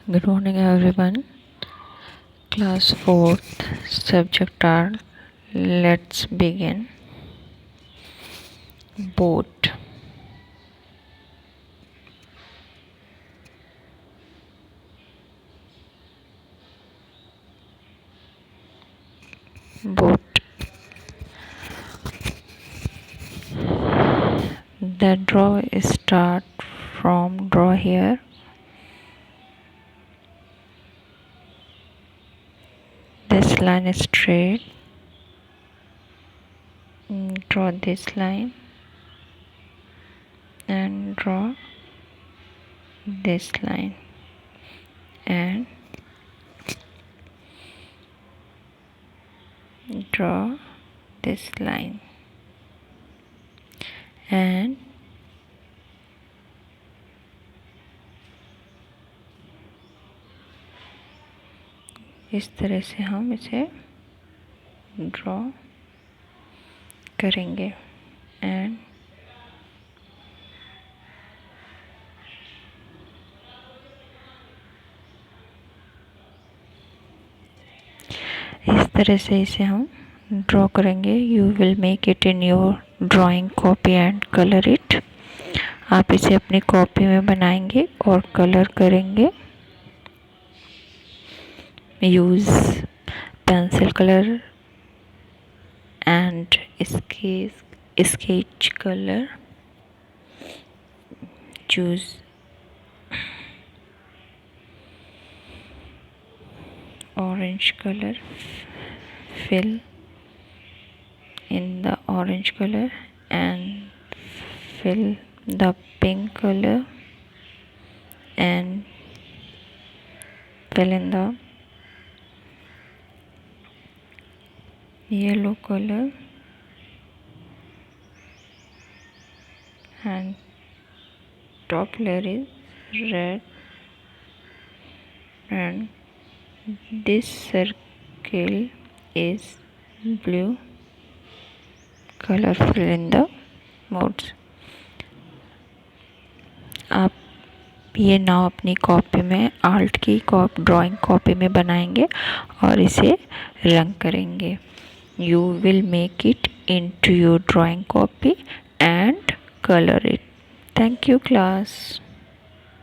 Good morning, everyone. Class 4th subject are let's begin. Boat. Boat. The draw start from draw here. This line is straight. Draw this line and draw this line and draw this line and इस तरह से हम इसे draw करेंगे and इस तरह से इसे हम ड्रॉ करेंगे. You will make it in your drawing copy and colour it. आप इसे अपनी कॉपी में बनाएंगे और कलर करेंगे. Use pencil colour and sketch color. Choose orange color. Fill in the orange color and fill the pink color and fill in the yellow color and top layer is red and this circle is blue color. Fill in the modes. आप ये नाव अपनी copy में art की drawing copy में बनाएंगे और इसे रंग करेंगे. You will make it into your drawing copy and color it. Thank you, class.